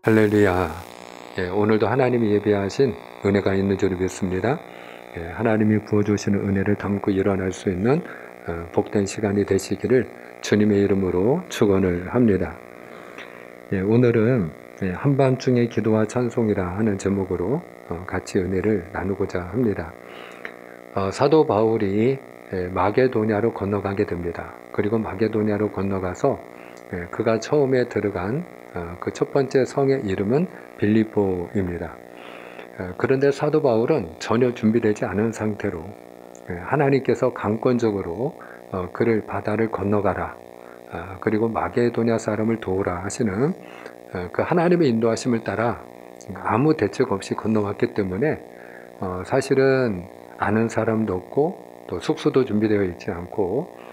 할렐루야. 오늘도 하나님이 예비하신 은혜가 있는 줄 믿습니다. 하나님이 부어주시는 은혜를 담고 일어날 수 있는 복된 시간이 되시기를 주님의 이름으로 축원을 합니다. 오늘은 한밤중의 기도와 찬송이라 하는 제목으로 같이 은혜를 나누고자 합니다. 사도 바울이 마게도냐로 건너가게 됩니다. 그리고 마게도냐로 건너가서 그가 처음에 들어간 그 첫 번째 성의 이름은 빌립보입니다. 그런데 사도 바울은 전혀 준비되지 않은 상태로 하나님께서 강권적으로 그를 바다를 건너가라, 그리고 마게도냐 사람을 도우라 하시는 그 하나님의 인도하심을 따라 아무 대책 없이 건너왔기 때문에 사실은 아는 사람도 없고 또 숙소도 준비되어 있지 않고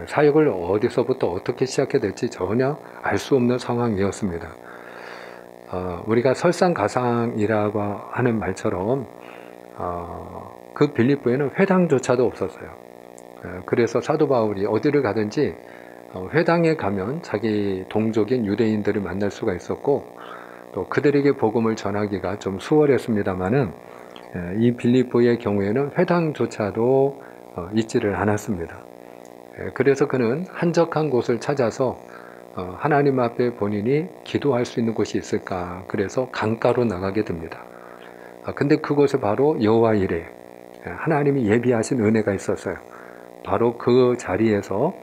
사역을 어디서부터 어떻게 시작해야 될지 전혀 알 수 없는 상황이었습니다. 우리가 설상가상이라고 하는 말처럼 그 빌립보에는 회당조차도 없었어요. 그래서 사도 바울이 어디를 가든지 회당에 가면 자기 동족인 유대인들을 만날 수가 있었고 또 그들에게 복음을 전하기가 좀 수월했습니다마는 이 빌립보의 경우에는 회당조차도 있지를 않았습니다. 그래서 그는 한적한 곳을 찾아서 하나님 앞에 본인이 기도할 수 있는 곳이 있을까, 그래서 강가로 나가게 됩니다. 근데 그곳에 바로 여호와 이레, 하나님이 예비하신 은혜가 있었어요. 바로 그 자리에서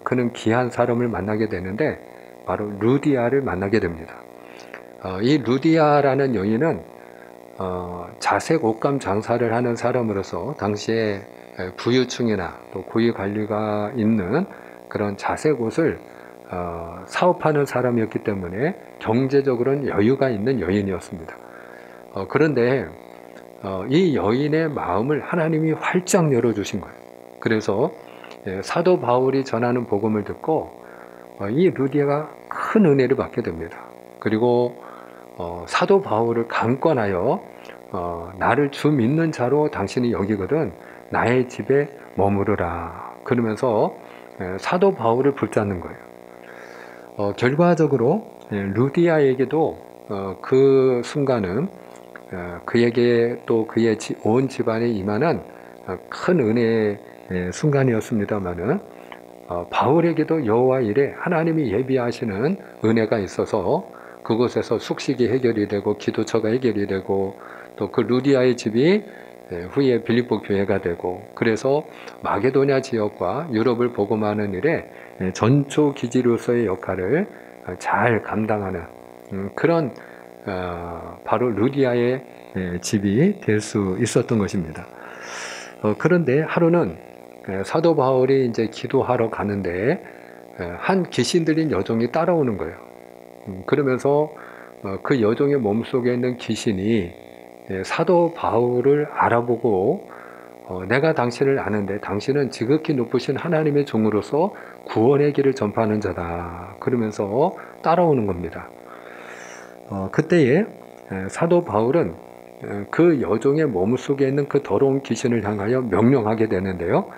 그는 귀한 사람을 만나게 되는데 바로 루디아를 만나게 됩니다. 이 루디아라는 여인은 자색 옷감 장사를 하는 사람으로서 당시에 부유층이나 또 고위 관리가 있는 그런 자색 옷을 사업하는 사람이었기 때문에 경제적으로는 여유가 있는 여인이었습니다. 그런데 이 여인의 마음을 하나님이 활짝 열어주신 거예요. 그래서 사도 바울이 전하는 복음을 듣고 이 루디아가 큰 은혜를 받게 됩니다. 그리고 사도 바울을 강권하여 나를 주 믿는 자로 당신이 여기거든 나의 집에 머무르라 그러면서 사도 바울을 붙잡는 거예요. 결과적으로 루디아에게도 그 순간은 그에게 또 그의 온 집안에 임하는 큰 은혜의 순간이었습니다마는 바울에게도 여호와 이레 하나님이 예비하시는 은혜가 있어서 그곳에서 숙식이 해결이 되고 기도처가 해결이 되고 또 그 루디아의 집이 후에 빌립보 교회가 되고 그래서 마게도냐 지역과 유럽을 복음하는 일에 전초 기지로서의 역할을 잘 감당하는 그런 바로 루디아의 집이 될 수 있었던 것입니다. 그런데 하루는 사도 바울이 이제 기도하러 가는데 한 귀신 들린 여종이 따라오는 거예요. 그러면서 그 여종의 몸속에 있는 귀신이 사도 바울을 알아보고 내가 당신을 아는데 당신은 지극히 높으신 하나님의 종으로서 구원의 길을 전파하는 자다 그러면서 따라오는 겁니다. 그때에 사도 바울은 그 여종의 몸속에 있는 그 더러운 귀신을 향하여 명령하게 되는데요.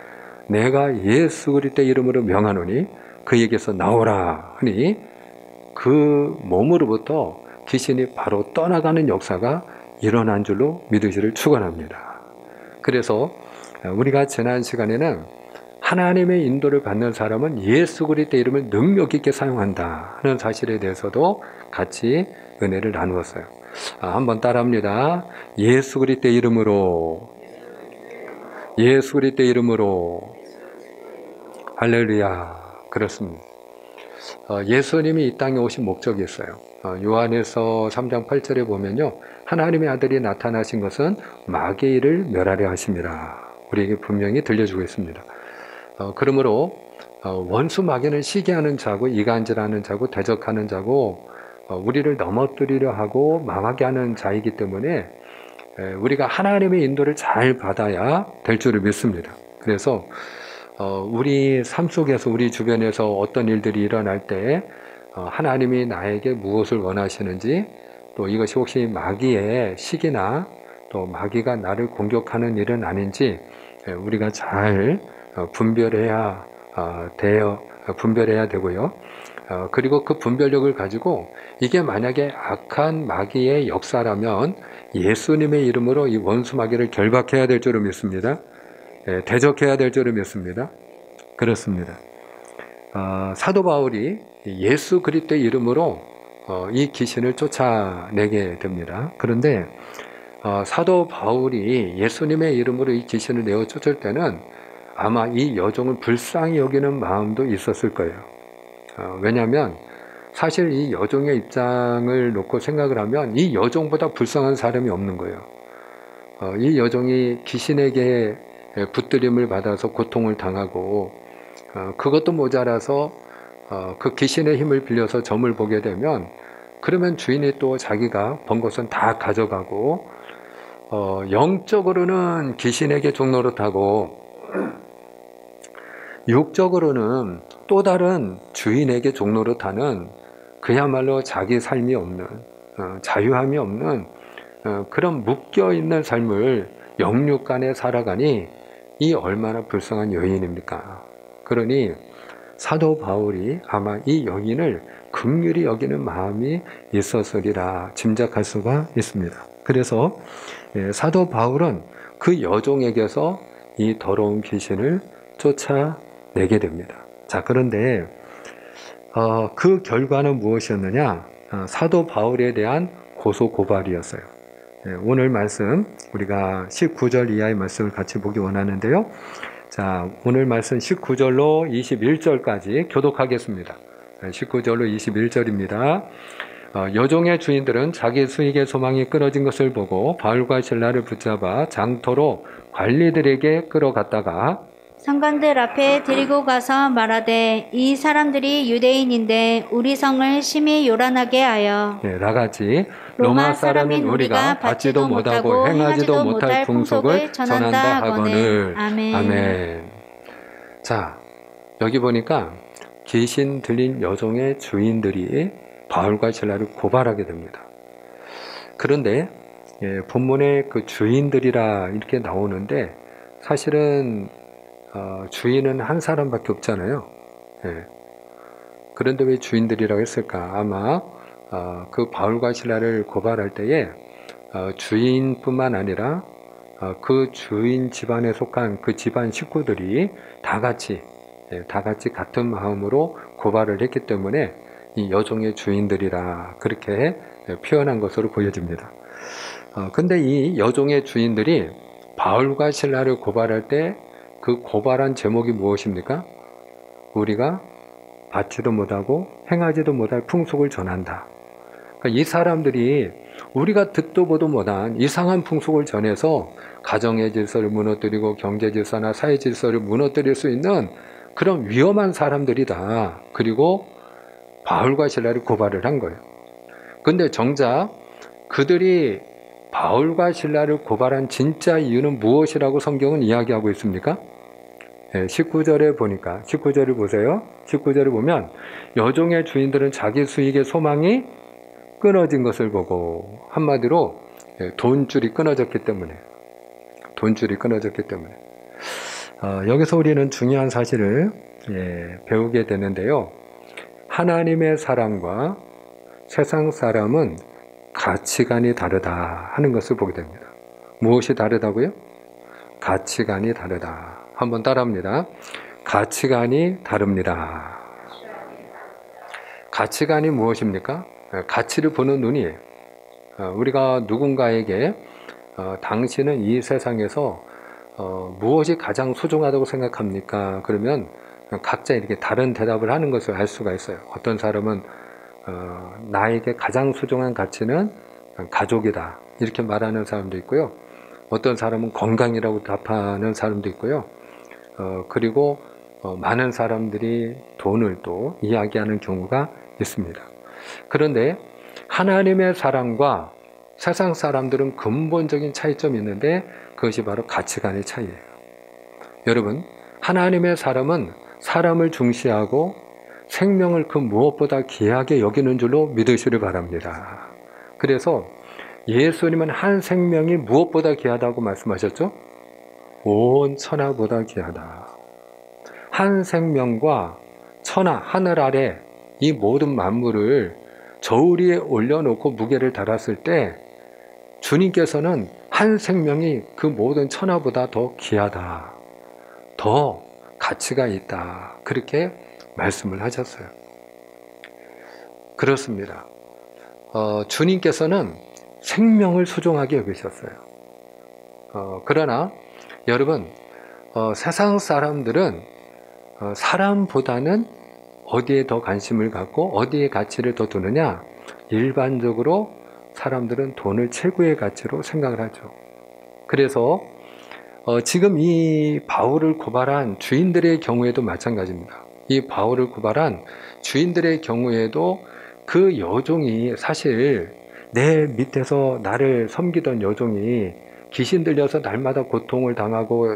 내가 예수 그리스도의 이름으로 명하노니 그에게서 나오라 하니 그 몸으로부터 귀신이 바로 떠나가는 역사가 일어난 줄로 믿으시를 축원합니다. 그래서 우리가 지난 시간에는 하나님의 인도를 받는 사람은 예수 그리스도의 이름을 능력 있게 사용한다 하는 사실에 대해서도 같이 은혜를 나누었어요. 한번 따라합니다. 예수 그리스도의 이름으로, 예수 그리스도의 이름으로. 할렐루야. 그렇습니다. 예수님이 이 땅에 오신 목적이 있어요. 요한에서 3장 8절에 보면요. 하나님의 아들이 나타나신 것은 마귀를 멸하려 하심이라. 우리에게 분명히 들려주고 있습니다. 그러므로 원수 마귀는 시기하는 자고 이간질하는 자고 대적하는 자고 우리를 넘어뜨리려 하고 망하게 하는 자이기 때문에 우리가 하나님의 인도를 잘 받아야 될 줄을 믿습니다. 그래서 우리 삶 속에서 우리 주변에서 어떤 일들이 일어날 때 하나님이 나에게 무엇을 원하시는지 또 이것이 혹시 마귀의 시기나 또 마귀가 나를 공격하는 일은 아닌지 우리가 잘 분별해야 되고요. 그리고 그 분별력을 가지고 이게 만약에 악한 마귀의 역사라면 예수님의 이름으로 이 원수 마귀를 결박해야 될 줄을 믿습니다. 대적해야 될 줄을 믿습니다. 그렇습니다. 사도 바울이 예수 그리스도의 이름으로 이 귀신을 쫓아내게 됩니다. 그런데 사도 바울이 예수님의 이름으로 이 귀신을 내어 쫓을 때는 아마 이 여종을 불쌍히 여기는 마음도 있었을 거예요. 왜냐하면 사실 이 여종의 입장을 놓고 생각을 하면 이 여종보다 불쌍한 사람이 없는 거예요. 이 여종이 귀신에게 붙들림을 받아서 고통을 당하고 그것도 모자라서 그 귀신의 힘을 빌려서 점을 보게 되면 그러면 주인이 또 자기가 번 것은 다 가져가고 영적으로는 귀신에게 종노릇하고 육적으로는 또 다른 주인에게 종노릇하는 그야말로 자기 삶이 없는 자유함이 없는 그런 묶여있는 삶을 영육간에 살아가니 이 얼마나 불쌍한 여인입니까? 그러니 사도 바울이 아마 이 여인을 긍휼히 여기는 마음이 있었으리라 짐작할 수가 있습니다. 그래서 사도 바울은 그 여종에게서 이 더러운 귀신을 쫓아내게 됩니다. 자, 그런데 그 결과는 무엇이었느냐? 사도 바울에 대한 고소 고발이었어요. 오늘 말씀 우리가 19절 이하의 말씀을 같이 보기 원하는데요. 자, 오늘 말씀 19절로 21절까지 교독하겠습니다. 19절로 21절입니다. 여종의 주인들은 자기 수익의 소망이 끊어진 것을 보고 바울과 실라를 붙잡아 장터로 관리들에게 끌어갔다가 상관들 앞에 데리고 가서 말하되 이 사람들이 유대인인데 우리 성을 심히 요란하게 하여 나같이 로마 사람인 우리가 받지도 못하고 행하지도 못할 풍속을 전한다 하거늘. 아멘. 자, 여기 보니까 귀신 들린 여종의 주인들이 바울과 실라를 고발하게 됩니다. 그런데 본문에 그 주인들이라 이렇게 나오는데 사실은 주인은 한 사람밖에 없잖아요. 그런데 왜 주인들이라고 했을까? 아마 그 바울과 실라를 고발할 때에 주인뿐만 아니라 그 주인 집안에 속한 그 집안 식구들이 다 같이 같은 마음으로 고발을 했기 때문에 이 여종의 주인들이라 그렇게 표현한 것으로 보여집니다. 근데 이 여종의 주인들이 바울과 실라를 고발할 때 그 고발한 제목이 무엇입니까? 우리가 받지도 못하고 행하지도 못할 풍속을 전한다. 그러니까 이 사람들이 우리가 듣도 보도 못한 이상한 풍속을 전해서 가정의 질서를 무너뜨리고 경제 질서나 사회 질서를 무너뜨릴 수 있는 그런 위험한 사람들이다. 그리고 바울과 실라를 고발을 한 거예요. 근데 정작 그들이 바울과 실라를 고발한 진짜 이유는 무엇이라고 성경은 이야기하고 있습니까? 19절에 보니까 19절을 보세요. 19절을 보면 여종의 주인들은 자기 수익의 소망이 끊어진 것을 보고 한마디로 돈줄이 끊어졌기 때문에 여기서 우리는 중요한 사실을 배우게 되는데요. 하나님의 사람과 세상 사람은 가치관이 다르다 하는 것을 보게 됩니다. 무엇이 다르다고요? 가치관이 다르다. 한번 따라합니다. 가치관이 다릅니다. 가치관이 무엇입니까? 가치를 보는 눈이에요. 우리가 누군가에게 당신은 이 세상에서 무엇이 가장 소중하다고 생각합니까? 그러면 각자 이렇게 다른 대답을 하는 것을 알 수가 있어요. 어떤 사람은 나에게 가장 소중한 가치는 가족이다 이렇게 말하는 사람도 있고요. 어떤 사람은 건강이라고 답하는 사람도 있고요. 그리고 많은 사람들이 돈을 또 이야기하는 경우가 있습니다. 그런데 하나님의 사람과 세상 사람들은 근본적인 차이점이 있는데 그것이 바로 가치관의 차이예요. 여러분, 하나님의 사람은 사람을 중시하고 생명을 그 무엇보다 귀하게 여기는 줄로 믿으시길 바랍니다. 그래서 예수님은 한 생명이 무엇보다 귀하다고 말씀하셨죠? 온 천하보다 귀하다. 한 생명과 천하, 하늘 아래 이 모든 만물을 저울 위에 올려놓고 무게를 달았을 때 주님께서는 한 생명이 그 모든 천하보다 더 귀하다, 더 가치가 있다, 그렇게 말씀을 하셨어요. 그렇습니다. 주님께서는 생명을 소중하게 여기셨어요. 그러나 여러분, 세상 사람들은 사람보다는 어디에 더 관심을 갖고 어디에 가치를 더 두느냐? 일반적으로 사람들은 돈을 최고의 가치로 생각을 하죠. 그래서 지금 이 바울을 고발한 주인들의 경우에도 마찬가지입니다. 이 바울을 고발한 주인들의 경우에도 그 여종이, 사실 내 밑에서 나를 섬기던 여종이 귀신 들려서 날마다 고통을 당하고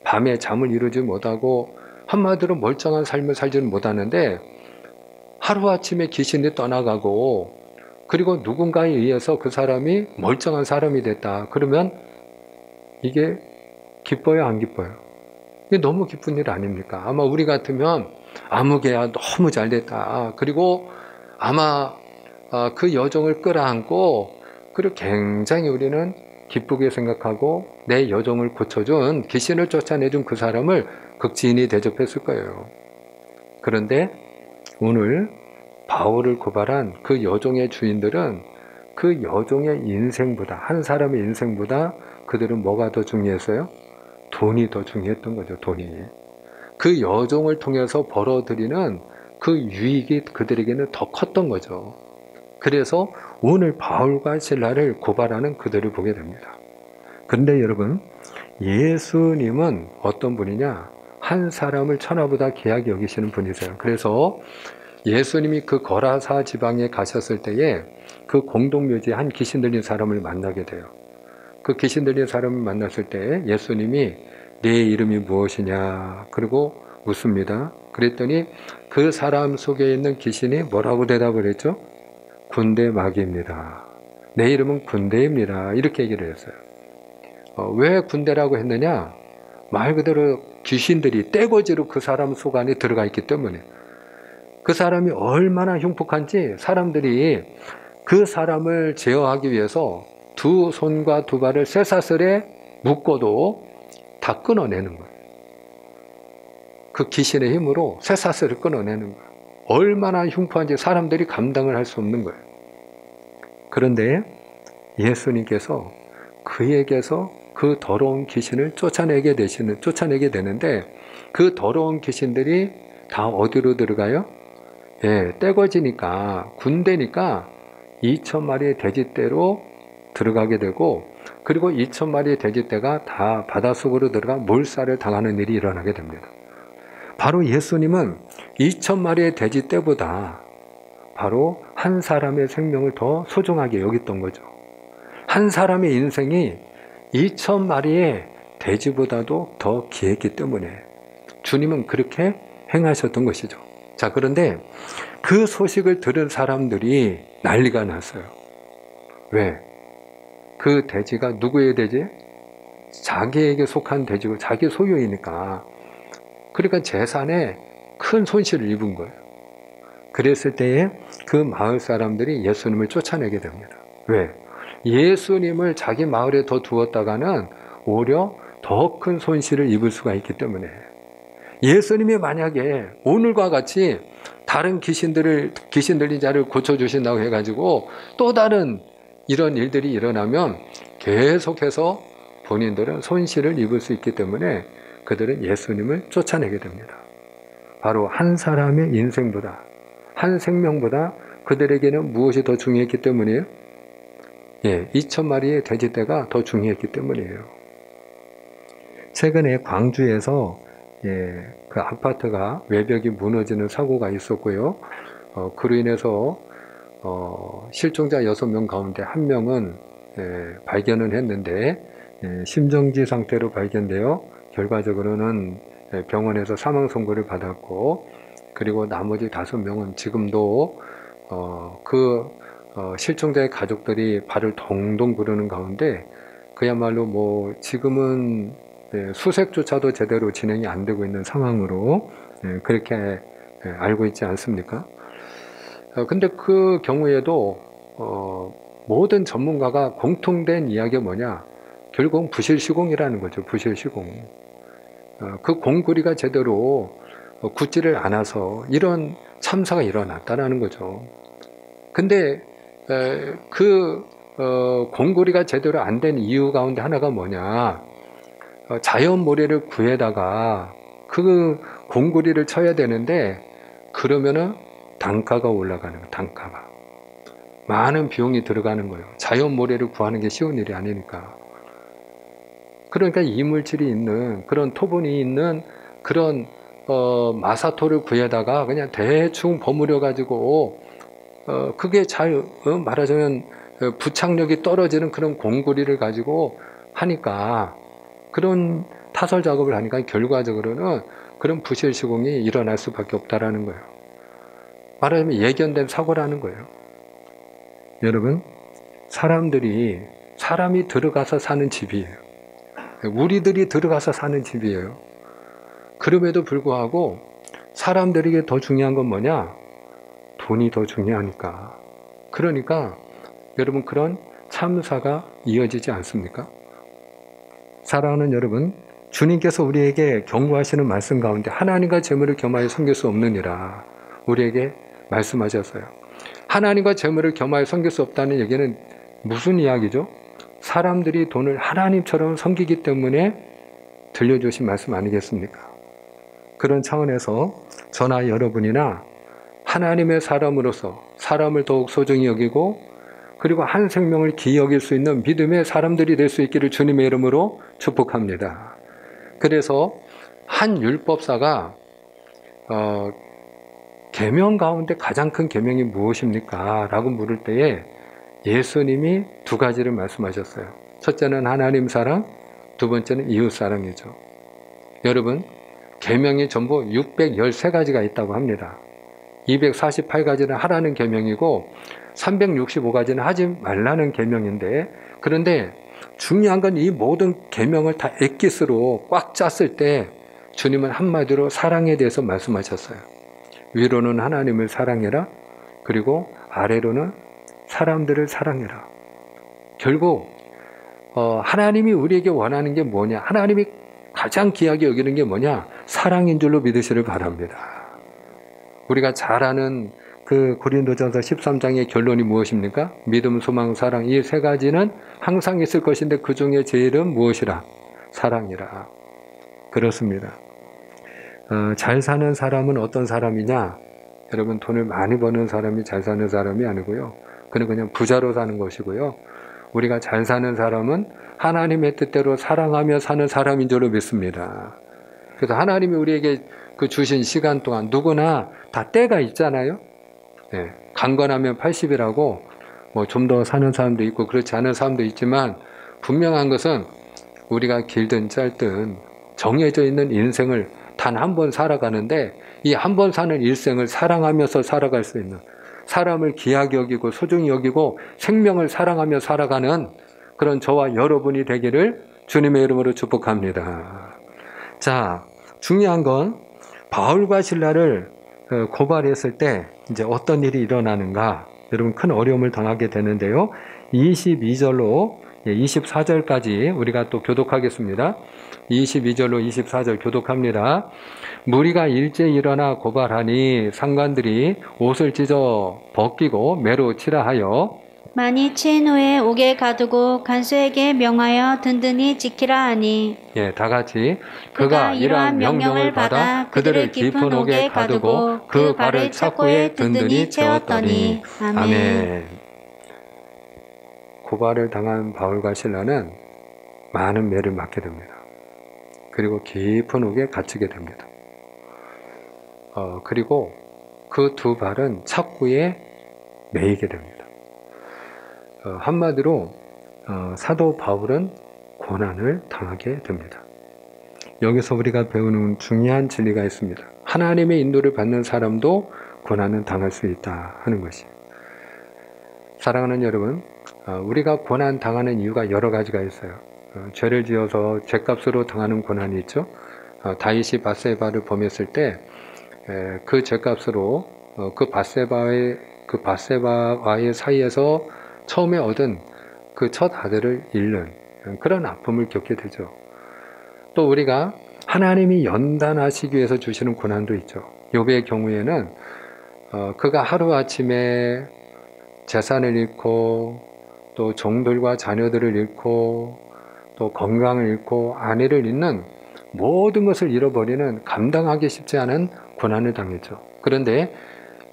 밤에 잠을 이루지 못하고 한마디로 멀쩡한 삶을 살지는 못하는데 하루아침에 귀신이 떠나가고 그리고 누군가에 의해서 그 사람이 멀쩡한 사람이 됐다. 그러면 이게 기뻐요, 안 기뻐요? 이게 너무 기쁜 일 아닙니까? 아마 우리 같으면 아무개야 너무 잘 됐다. 그리고 아마 그 여종을 끌어안고 그리고 굉장히 우리는 기쁘게 생각하고 내 여종을 고쳐준, 귀신을 쫓아내준 그 사람을 극지인이 대접했을 거예요. 그런데 오늘 바울을 고발한 그 여종의 주인들은 그 여종의 인생보다, 한 사람의 인생보다 그들은 뭐가 더 중요했어요? 돈이 더 중요했던 거죠. 돈이. 그 여종을 통해서 벌어들이는 그 유익이 그들에게는 더 컸던 거죠. 그래서 오늘 바울과 실라를 고발하는 그들을 보게 됩니다. 그런데 여러분, 예수님은 어떤 분이냐? 한 사람을 천하보다 귀하게 여기시는 분이세요. 그래서 예수님이 그 거라사 지방에 가셨을 때에 그 공동묘지에 한 귀신 들린 사람을 만나게 돼요. 그 귀신 들린 사람을 만났을 때 예수님이 네 이름이 무엇이냐? 그리고 묻습니다. 그랬더니 그 사람 속에 있는 귀신이 뭐라고 대답을 했죠? 군대 마귀입니다. 내 이름은 군대입니다. 이렇게 얘기를 했어요. 왜 군대라고 했느냐? 말 그대로 귀신들이 떼거지로 그 사람 속 안에 들어가 있기 때문에, 그 사람이 얼마나 흉폭한지 사람들이 그 사람을 제어하기 위해서 두 손과 두 발을 쇠사슬에 묶어도 다 끊어내는 거예요. 그 귀신의 힘으로 쇠사슬을 끊어내는 거예요. 얼마나 흉포한지 사람들이 감당을 할 수 없는 거예요. 그런데 예수님께서 그에게서 그 더러운 귀신을 쫓아내게 되는데, 그 더러운 귀신들이 다 어디로 들어가요? 예, 떼거지니까, 군대니까 2,000마리의 돼지떼로 들어가게 되고, 그리고 2,000마리의 돼지떼가 다 바닷속으로 들어가 몰살을 당하는 일이 일어나게 됩니다. 바로 예수님은 2,000마리의 돼지떼보다 바로 한 사람의 생명을 더 소중하게 여겼던 거죠. 한 사람의 인생이 2,000마리의 돼지보다도 더 귀했기 때문에 주님은 그렇게 행하셨던 것이죠. 자, 그런데 그 소식을 들은 사람들이 난리가 났어요. 왜? 그 돼지가 누구의 돼지? 자기에게 속한 돼지고 자기 소유이니까. 그러니까 재산에 큰 손실을 입은 거예요. 그랬을 때에 그 마을 사람들이 예수님을 쫓아내게 됩니다. 왜? 예수님을 자기 마을에 더 두었다가는 오히려 더 큰 손실을 입을 수가 있기 때문에, 예수님이 만약에 오늘과 같이 다른 귀신 들린 자를 고쳐주신다고 해가지고 또 다른 이런 일들이 일어나면 계속해서 본인들은 손실을 입을 수 있기 때문에 그들은 예수님을 쫓아내게 됩니다. 바로 한 사람의 인생보다, 한 생명보다 그들에게는 무엇이 더 중요했기 때문이에요? 2,000마리의 돼지떼가 더 중요했기 때문이에요. 최근에 광주에서 그 아파트가 외벽이 무너지는 사고가 있었고요. 그로 인해서 실종자 6명 가운데 1명은 발견을 했는데 심정지 상태로 발견되어 결과적으로는 병원에서 사망 선고를 받았고, 그리고 나머지 5명은 지금도 실종자의 가족들이 발을 동동 구르는 가운데, 그야말로 뭐 지금은 수색조차도 제대로 진행이 안 되고 있는 상황으로 그렇게 알고 있지 않습니까? 근데 그 경우에도 모든 전문가가 공통된 이야기가 뭐냐? 결국 부실시공이라는 거죠. 부실시공. 그 공구리가 제대로 굳지를 않아서 이런 참사가 일어났다는 거죠. 근데 그 공구리가 제대로 안 된 이유 가운데 하나가 뭐냐? 자연 모래를 구해다가 그 공구리를 쳐야 되는데 그러면은 단가가 올라가는 거예요. 단가가 많은 비용이 들어가는 거예요. 자연 모래를 구하는 게 쉬운 일이 아니니까. 그러니까 이물질이 있는 그런 토분이 있는 그런 마사토를 구해다가 그냥 대충 버무려 가지고 그게 잘 말하자면 부착력이 떨어지는 그런 공구리를 가지고 하니까 그런 타설 작업을 하니까 결과적으로는 그런 부실 시공이 일어날 수밖에 없다라는 거예요. 말하자면 예견된 사고라는 거예요. 여러분, 사람이 들어가서 사는 집이에요. 우리들이 들어가서 사는 집이에요. 그럼에도 불구하고 사람들에게 더 중요한 건 뭐냐? 돈이 더 중요하니까. 그러니까 여러분 그런 참사가 이어지지 않습니까? 사랑하는 여러분, 주님께서 우리에게 경고하시는 말씀 가운데 하나님과 재물을 겸하여 섬길 수 없느니라 우리에게 말씀하셨어요. 하나님과 재물을 겸하여 섬길 수 없다는 얘기는 무슨 이야기죠? 사람들이 돈을 하나님처럼 섬기기 때문에 들려주신 말씀 아니겠습니까? 그런 차원에서 저나 여러분이나 하나님의 사람으로서 사람을 더욱 소중히 여기고 그리고 한 생명을 귀히 여길 수 있는 믿음의 사람들이 될 수 있기를 주님의 이름으로 축복합니다. 그래서 한 율법사가 계명 가운데 가장 큰 계명이 무엇입니까? 라고 물을 때에 예수님이 두 가지를 말씀하셨어요. 첫째는 하나님 사랑, 두 번째는 이웃 사랑이죠. 여러분, 계명이 전부 613가지가 있다고 합니다. 248가지는 하라는 계명이고 365가지는 하지 말라는 계명인데, 그런데 중요한 건 이 모든 계명을 다 엑기스로 꽉 짰을 때 주님은 한마디로 사랑에 대해서 말씀하셨어요. 위로는 하나님을 사랑해라. 그리고 아래로는 사람들을 사랑해라. 결국 하나님이 우리에게 원하는 게 뭐냐? 하나님이 가장 귀하게 여기는 게 뭐냐? 사랑인 줄로 믿으시를 바랍니다. 우리가 잘 아는 그 고린도전서 13장의 결론이 무엇입니까? 믿음, 소망, 사랑 이 세 가지는 항상 있을 것인데 그 중에 제일은 무엇이라? 사랑이라. 그렇습니다. 잘 사는 사람은 어떤 사람이냐? 여러분, 돈을 많이 버는 사람이 잘 사는 사람이 아니고요. 그는 그냥 부자로 사는 것이고요. 우리가 잘 사는 사람은 하나님의 뜻대로 사랑하며 사는 사람인 줄로 믿습니다. 그래서 하나님이 우리에게 그 주신 시간 동안 누구나 다 때가 있잖아요. 네, 강건하면 80이라고 뭐 좀 더 사는 사람도 있고 그렇지 않은 사람도 있지만 분명한 것은 우리가 길든 짧든 정해져 있는 인생을 단 한 번 살아가는데 이 한 번 사는 일생을 사랑하면서 살아갈 수 있는, 사람을 귀하게 여기고 소중히 여기고 생명을 사랑하며 살아가는 그런 저와 여러분이 되기를 주님의 이름으로 축복합니다. 자, 중요한 건 바울과 실라를 고발했을 때 이제 어떤 일이 일어나는가? 여러분 큰 어려움을 당하게 되는데요. 22절로 24절까지 우리가 또 교독하겠습니다. 22절로 24절 교독합니다. 무리가 일제히 일어나 고발하니 상관들이 옷을 찢어 벗기고 매로 치라하여 많이 친 후에 옥에 가두고 간수에게 명하여 든든히 지키라 하니 예, 다 같이 그가 이러한 명령을 받아 그들을 깊은 옥에 가두고 그 발을 착고에 든든히 채웠더니 아멘. 고발을 당한 바울과 실라는 많은 매를 맞게 됩니다. 그리고 깊은 옥에 갇히게 됩니다. 그리고 그 두 발은 착고에 매이게 됩니다. 한마디로 사도 바울은 고난을 당하게 됩니다. 여기서 우리가 배우는 중요한 진리가 있습니다. 하나님의 인도를 받는 사람도 고난은 당할 수 있다 하는 것이. 사랑하는 여러분, 우리가 고난 당하는 이유가 여러 가지가 있어요. 죄를 지어서 죄값으로 당하는 고난이 있죠. 다윗이 밧세바를 범했을 때 그 죄값으로 그 밧세바의 그 밧세바와의 사이에서 처음에 얻은 그 첫 아들을 잃는 그런 아픔을 겪게 되죠. 또 우리가 하나님이 연단하시기 위해서 주시는 고난도 있죠. 욥의 경우에는 그가 하루아침에 재산을 잃고 또 종들과 자녀들을 잃고 또 건강을 잃고 아내를 잃는 모든 것을 잃어버리는 감당하기 쉽지 않은 고난을 당했죠. 그런데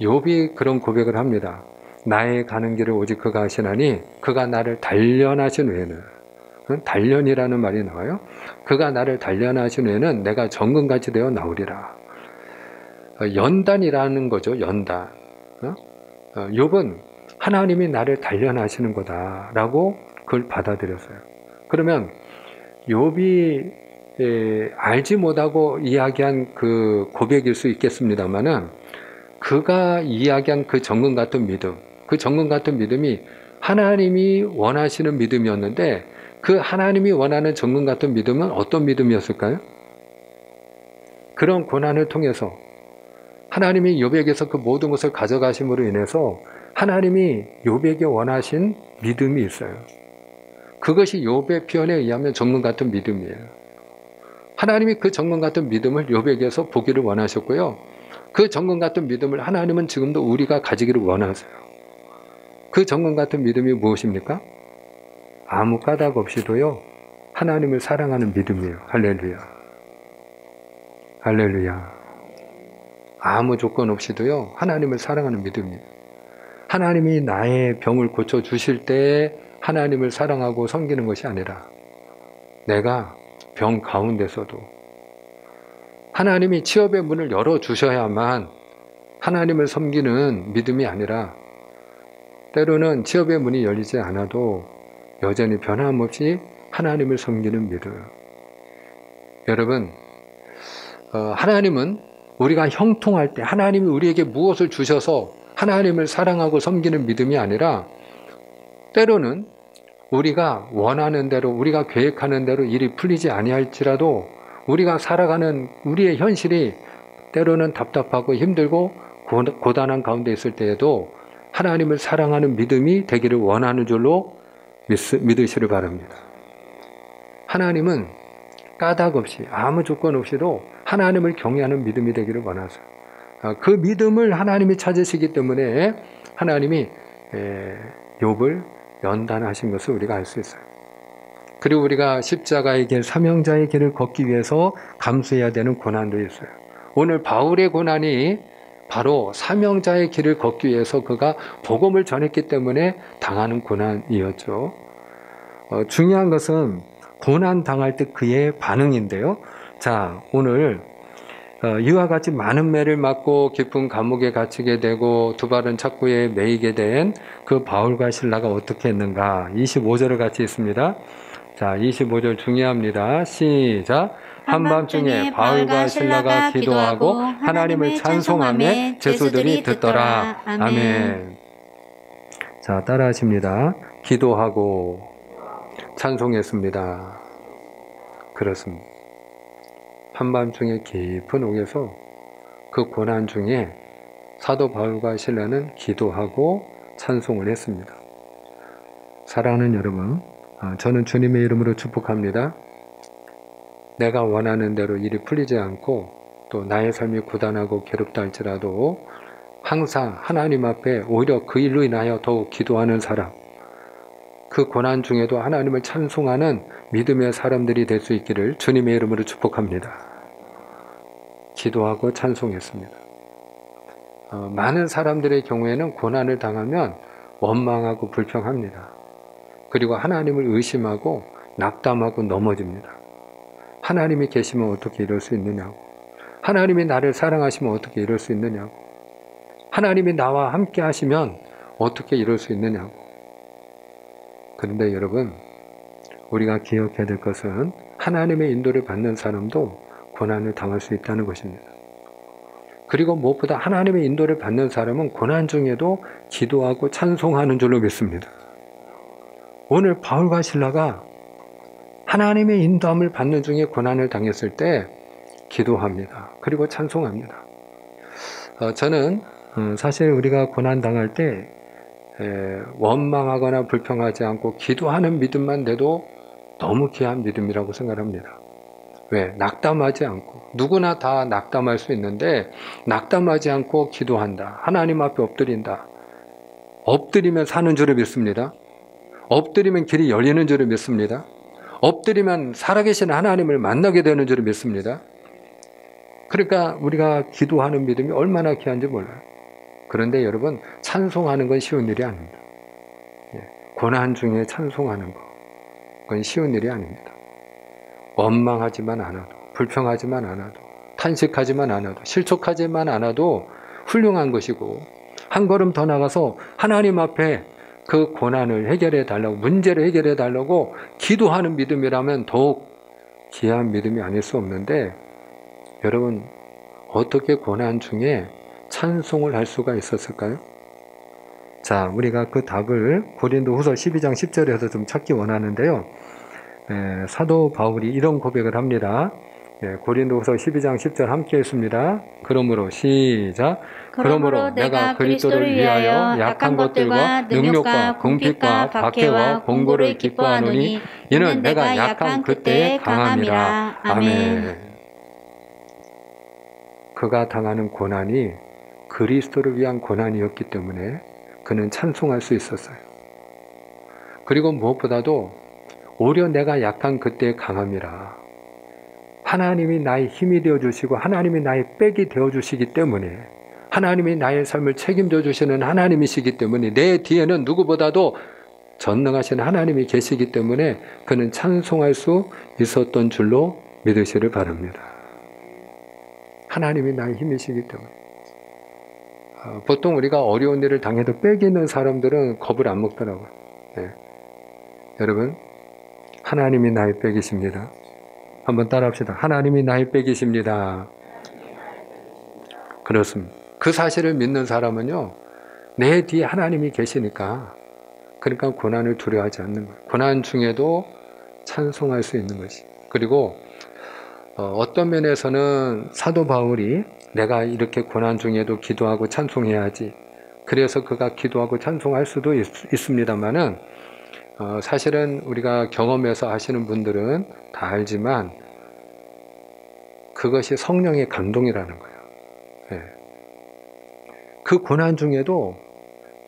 욥이 그런 고백을 합니다. 나의 가는 길을 오직 그가 아시나니 그가 나를 단련하신 후에는, 단련이라는 말이 나와요. 그가 나를 단련하신 후에는 내가 정금같이 되어 나오리라. 연단이라는 거죠. 연단. 욥은 하나님이 나를 단련하시는 거다라고 그걸 받아들였어요. 그러면 욥이 알지 못하고 이야기한 그 고백일 수 있겠습니다만은 그가 이야기한 그 정금 같은 믿음, 그 정금 같은 믿음이 하나님이 원하시는 믿음이었는데 그 하나님이 원하는 정금 같은 믿음은 어떤 믿음이었을까요? 그런 고난을 통해서 하나님이 욥에게서 그 모든 것을 가져가심으로 인해서 하나님이 욥에게 원하신 믿음이 있어요. 그것이 욥의 표현에 의하면 정금 같은 믿음이에요. 하나님이 그 정금 같은 믿음을 욥에게서 보기를 원하셨고요. 그 정금 같은 믿음을 하나님은 지금도 우리가 가지기를 원하세요. 그 정금 같은 믿음이 무엇입니까? 아무 까닭 없이도요, 하나님을 사랑하는 믿음이에요. 할렐루야. 할렐루야. 아무 조건 없이도요, 하나님을 사랑하는 믿음이에요. 하나님이 나의 병을 고쳐주실 때 하나님을 사랑하고 섬기는 것이 아니라 내가 병 가운데서도 하나님이 취업의 문을 열어주셔야만 하나님을 섬기는 믿음이 아니라 때로는 취업의 문이 열리지 않아도 여전히 변함없이 하나님을 섬기는 믿음. 여러분, 하나님은 우리가 형통할 때 하나님이 우리에게 무엇을 주셔서 하나님을 사랑하고 섬기는 믿음이 아니라 때로는 우리가 원하는 대로 우리가 계획하는 대로 일이 풀리지 아니할지라도 우리가 살아가는 우리의 현실이 때로는 답답하고 힘들고 고단한 가운데 있을 때에도 하나님을 사랑하는 믿음이 되기를 원하는 줄로 믿으시길 바랍니다. 하나님은 까닭 없이 아무 조건 없이도 하나님을 경외하는 믿음이 되기를 원하세요. 그 믿음을 하나님이 찾으시기 때문에 하나님이 욥을 연단하신 것을 우리가 알 수 있어요. 그리고 우리가 십자가의 길, 사명자의 길을 걷기 위해서 감수해야 되는 고난도 있어요. 오늘 바울의 고난이 바로 사명자의 길을 걷기 위해서 그가 복음을 전했기 때문에 당하는 고난이었죠. 중요한 것은 고난 당할 때 그의 반응인데요. 자, 오늘 이와 같이 많은 매를 맞고 깊은 감옥에 갇히게 되고 두 발은 착고에 매이게 된 그 바울과 실라가 어떻게 했는가? 25절을 같이 있습니다. 자, 25절 중요합니다. 시작. 한밤중에 바울과 실라가 기도하고 하나님을 찬송하며 제수들이 듣더라. 아멘. 자, 따라하십니다. 기도하고 찬송했습니다. 그렇습니다. 한밤중에 깊은 옥에서 그 고난 중에 사도 바울과 실라는 기도하고 찬송을 했습니다. 사랑하는 여러분, 저는 주님의 이름으로 축복합니다. 내가 원하는 대로 일이 풀리지 않고 또 나의 삶이 고단하고 괴롭다 할지라도 항상 하나님 앞에 오히려 그 일로 인하여 더욱 기도하는 사람, 그 고난 중에도 하나님을 찬송하는 믿음의 사람들이 될 수 있기를 주님의 이름으로 축복합니다. 기도하고 찬송했습니다. 많은 사람들의 경우에는 고난을 당하면 원망하고 불평합니다. 그리고 하나님을 의심하고 낙담하고 넘어집니다. 하나님이 계시면 어떻게 이럴 수 있느냐고, 하나님이 나를 사랑하시면 어떻게 이럴 수 있느냐고, 하나님이 나와 함께 하시면 어떻게 이럴 수 있느냐고. 그런데 여러분, 우리가 기억해야 될 것은 하나님의 인도를 받는 사람도 고난을 당할 수 있다는 것입니다. 그리고 무엇보다 하나님의 인도를 받는 사람은 고난 중에도 기도하고 찬송하는 줄로 믿습니다. 오늘 바울과 실라가 하나님의 인도함을 받는 중에 고난을 당했을 때 기도합니다. 그리고 찬송합니다. 저는 사실 우리가 고난당할 때 원망하거나 불평하지 않고 기도하는 믿음만 돼도 너무 귀한 믿음이라고 생각합니다. 왜? 낙담하지 않고. 누구나 다 낙담할 수 있는데 낙담하지 않고 기도한다. 하나님 앞에 엎드린다. 엎드리면 사는 줄을 믿습니다. 엎드리면 길이 열리는 줄을 믿습니다. 엎드리면 살아계신 하나님을 만나게 되는 줄을 믿습니다. 그러니까 우리가 기도하는 믿음이 얼마나 귀한지 몰라요. 그런데 여러분, 찬송하는 건 쉬운 일이 아닙니다. 고난 중에 찬송하는 거, 그건 쉬운 일이 아닙니다. 원망하지만 않아도, 불평하지만 않아도, 탄식하지만 않아도, 실족하지만 않아도 훌륭한 것이고, 한 걸음 더 나가서 하나님 앞에 그 고난을 해결해 달라고, 문제를 해결해 달라고 기도하는 믿음이라면 더욱 귀한 믿음이 아닐 수 없는데, 여러분, 어떻게 고난 중에 찬송을 할 수가 있었을까요? 자, 우리가 그 답을 고린도후서 12장 10절에서 좀 찾기 원하는데요. 사도 바울이 이런 고백을 합니다. 고린도후서 12장 10절 함께 했습니다. 그러므로 시작. 그러므로 내가 그리스도를 위하여 약한 것들과 능력과 궁핍과 박해와 공고를 기뻐하노니 이는 내가 약한 그때에 강함이라. 아멘. 그가 당하는 고난이 그리스도를 위한 고난이었기 때문에 그는 찬송할 수 있었어요. 그리고 무엇보다도 오히려 내가 약한 그때의 강함이라. 하나님이 나의 힘이 되어주시고 하나님이 나의 백이 되어주시기 때문에, 하나님이 나의 삶을 책임져 주시는 하나님이시기 때문에, 내 뒤에는 누구보다도 전능하신 하나님이 계시기 때문에 그는 찬송할 수 있었던 줄로 믿으시를 바랍니다. 하나님이 나의 힘이시기 때문에. 보통 우리가 어려운 일을 당해도 빽이 있는 사람들은 겁을 안 먹더라고요. 여러분, 하나님이 나의 빽이십니다. 한번 따라합시다. 하나님이 나의 빽이십니다. 그렇습니다. 그 사실을 믿는 사람은요, 내 뒤에 하나님이 계시니까, 그러니까 고난을 두려워하지 않는 거예요. 고난 중에도 찬송할 수 있는 것이. 그리고 어떤 면에서는 사도 바울이 내가 이렇게 고난 중에도 기도하고 찬송해야지, 그래서 그가 기도하고 찬송할 수도 있습니다만은, 사실은 우리가 경험해서 하시는 분들은 다 알지만 그것이 성령의 감동이라는 거예요. 그 고난 중에도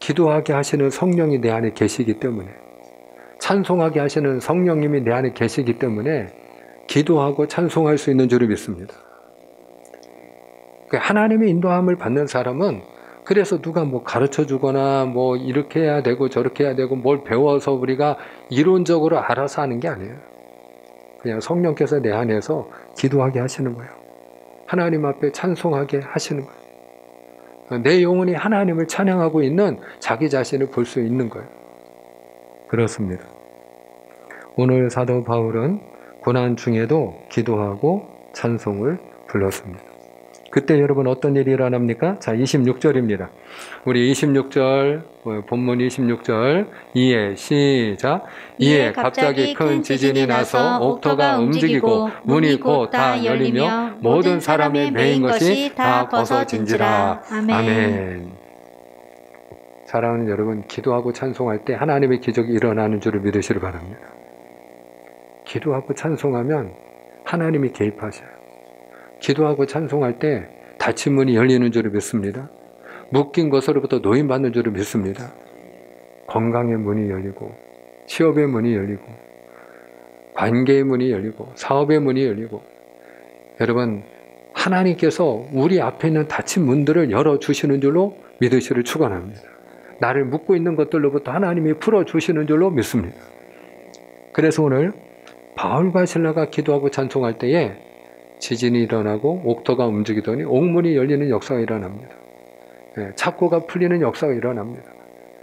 기도하게 하시는 성령이 내 안에 계시기 때문에, 찬송하게 하시는 성령님이 내 안에 계시기 때문에 기도하고 찬송할 수 있는 줄을 믿습니다. 하나님의 인도함을 받는 사람은, 그래서 누가 뭐 가르쳐 주거나 뭐 이렇게 해야 되고 저렇게 해야 되고 뭘 배워서 우리가 이론적으로 알아서 하는 게 아니에요. 그냥 성령께서 내 안에서 기도하게 하시는 거예요. 하나님 앞에 찬송하게 하시는 거예요. 내 영혼이 하나님을 찬양하고 있는 자기 자신을 볼 수 있는 거예요. 그렇습니다. 오늘 사도 바울은 고난 중에도 기도하고 찬송을 불렀습니다. 그때 여러분 어떤 일이 일어납니까? 자, 26절입니다. 우리 26절, 본문 26절, 이에 시작. 이에 갑자기 큰 지진이 나서 옥토가 움직이고 문이 곧 다 열리며 모든 사람의 매인 것이 다 벗어진지라. 아멘. 사랑하는 여러분, 기도하고 찬송할 때 하나님의 기적이 일어나는 줄을 믿으시길 바랍니다. 기도하고 찬송하면 하나님이 개입하셔요. 기도하고 찬송할 때 닫힌 문이 열리는 줄을 믿습니다. 묶인 것으로부터 노임받는 줄을 믿습니다. 건강의 문이 열리고, 취업의 문이 열리고, 관계의 문이 열리고, 사업의 문이 열리고, 여러분, 하나님께서 우리 앞에 있는 닫힌 문들을 열어주시는 줄로 믿으시를 축원합니다. 나를 묶고 있는 것들로부터 하나님이 풀어주시는 줄로 믿습니다. 그래서 오늘 바울과 실라가 기도하고 찬송할 때에 지진이 일어나고 옥토가 움직이더니 옥문이 열리는 역사가 일어납니다. 착고가 풀리는 역사가 일어납니다.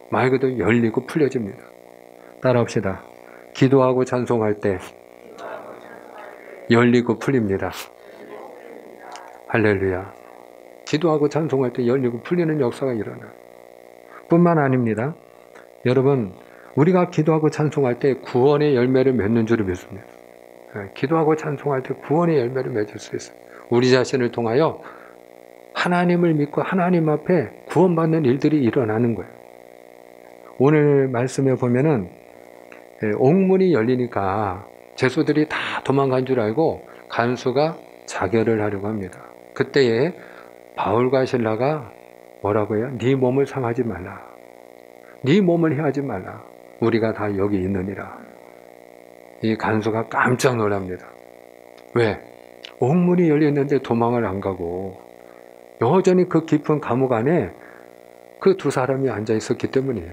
말 그대로 열리고 풀려집니다. 따라합시다. 기도하고 찬송할 때 열리고 풀립니다. 할렐루야. 기도하고 찬송할 때 열리고 풀리는 역사가 일어나요. 뿐만 아닙니다. 여러분, 우리가 기도하고 찬송할 때 구원의 열매를 맺는 줄을 믿습니다. 기도하고 찬송할 때 구원의 열매를 맺을 수 있어요. 우리 자신을 통하여 하나님을 믿고 하나님 앞에 구원받는 일들이 일어나는 거예요. 오늘 말씀에 보면은 옥문이 열리니까 죄수들이 다 도망간 줄 알고 간수가 자결을 하려고 합니다. 그때에 바울과 실라가 뭐라고 해요? 네 몸을 상하지 말라. 네 몸을 해하지 말라. 우리가 다 여기 있느니라. 이 간수가 깜짝 놀랍니다. 왜? 옥문이 열렸는데 도망을 안 가고 여전히 그 깊은 감옥 안에 그 두 사람이 앉아 있었기 때문이에요.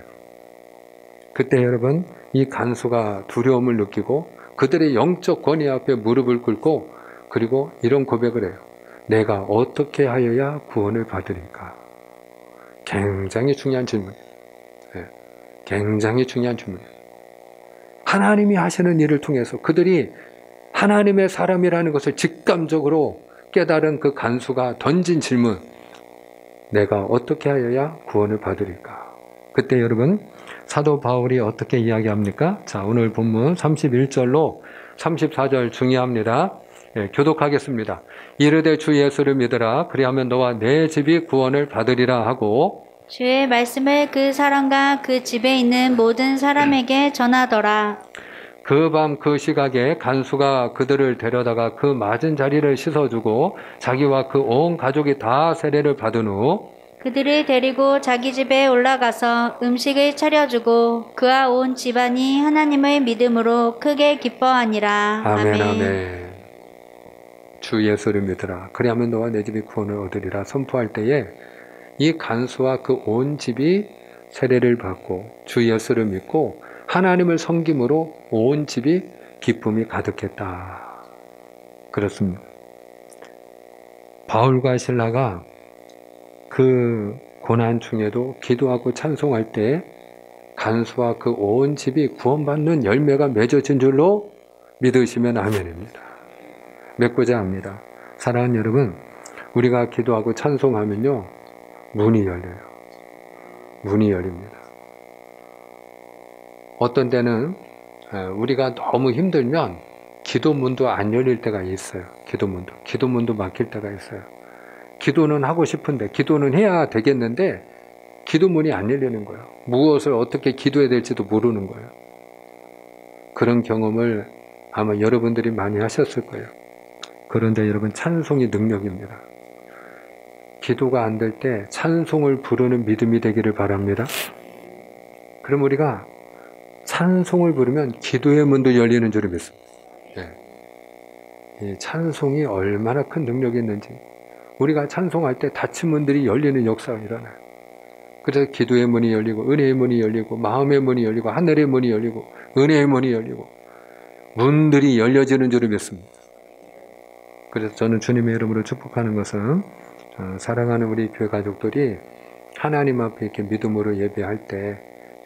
그때 여러분, 이 간수가 두려움을 느끼고 그들의 영적 권위 앞에 무릎을 꿇고 그리고 이런 고백을 해요. 내가 어떻게 하여야 구원을 받으리까? 굉장히 중요한 질문이에요. 굉장히 중요한 질문이에요. 하나님이 하시는 일을 통해서 그들이 하나님의 사람이라는 것을 직감적으로 깨달은 그 간수가 던진 질문, 내가 어떻게 하여야 구원을 받으리까? 그때 여러분, 사도 바울이 어떻게 이야기합니까? 자, 오늘 본문 31절로 34절 중요합니다. 교독하겠습니다. 이르되 주 예수를 믿으라. 그리하면 너와 내 집이 구원을 받으리라 하고, 주의 말씀을 그 사람과 그 집에 있는 모든 사람에게 전하더라. 그 밤 그 시각에 간수가 그들을 데려다가 그 맞은 자리를 씻어주고 자기와 그 온 가족이 다 세례를 받은 후 그들을 데리고 자기 집에 올라가서 음식을 차려주고 그와 온 집안이 하나님을 믿음으로 크게 기뻐하니라. 아멘, 아멘. 주 예수를 믿으라. 그리하면 너와 내 집이 구원을 얻으리라 선포할 때에 이 간수와 그 온 집이 세례를 받고 주 예수를 믿고 하나님을 섬김으로 온 집이 기쁨이 가득했다. 그렇습니다. 바울과 실라가 그 고난 중에도 기도하고 찬송할 때 간수와 그 온 집이 구원받는 열매가 맺어진 줄로 믿으시면 아멘입니다. 맺고자 합니다. 사랑하는 여러분, 우리가 기도하고 찬송하면요, 문이 열려요. 문이 열립니다. 어떤 때는 우리가 너무 힘들면 기도문도 안 열릴 때가 있어요. 기도문도 막힐 때가 있어요. 기도는 하고 싶은데, 기도는 해야 되겠는데 기도문이 안 열리는 거예요. 무엇을 어떻게 기도해야 될지도 모르는 거예요. 그런 경험을 아마 여러분들이 많이 하셨을 거예요. 그런데 여러분, 찬송이 능력입니다. 기도가 안 될 때 찬송을 부르는 믿음이 되기를 바랍니다. 그럼 우리가 찬송을 부르면 기도의 문도 열리는 줄을 믿습니다. 이 찬송이 얼마나 큰 능력이 있는지, 우리가 찬송할 때 닫힌 문들이 열리는 역사가 일어나요. 그래서 기도의 문이 열리고 은혜의 문이 열리고 마음의 문이 열리고 하늘의 문이 열리고 은혜의 문이 열리고 문들이 열려지는 줄을 믿습니다. 그래서 저는 주님의 이름으로 축복하는 것은 사랑하는 우리 교회 가족들이 하나님 앞에 이렇게 믿음으로 예배할 때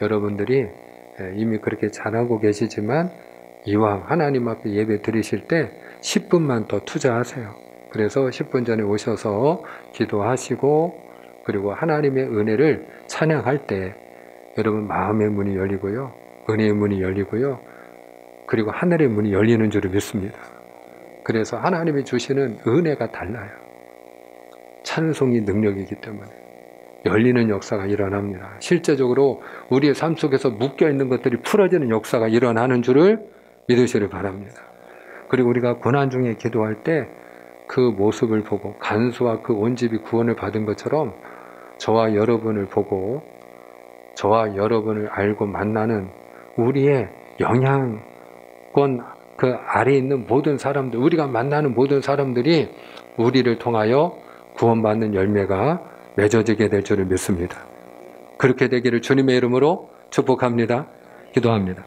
여러분들이 이미 그렇게 잘하고 계시지만 이왕 하나님 앞에 예배 드리실 때 10분만 더 투자하세요. 그래서 10분 전에 오셔서 기도하시고 그리고 하나님의 은혜를 찬양할 때 여러분 마음의 문이 열리고요, 은혜의 문이 열리고요, 그리고 하늘의 문이 열리는 줄을 믿습니다. 그래서 하나님이 주시는 은혜가 달라요. 찬송이 능력이기 때문에 열리는 역사가 일어납니다. 실제적으로 우리의 삶 속에서 묶여있는 것들이 풀어지는 역사가 일어나는 줄을 믿으시길 바랍니다. 그리고 우리가 고난 중에 기도할 때 그 모습을 보고 간수와 그 온 집이 구원을 받은 것처럼 저와 여러분을 보고 저와 여러분을 알고 만나는 우리의 영향권 그 아래에 있는 모든 사람들, 우리가 만나는 모든 사람들이 우리를 통하여 구원받는 열매가 맺어지게 될 줄을 믿습니다. 그렇게 되기를 주님의 이름으로 축복합니다. 기도합니다.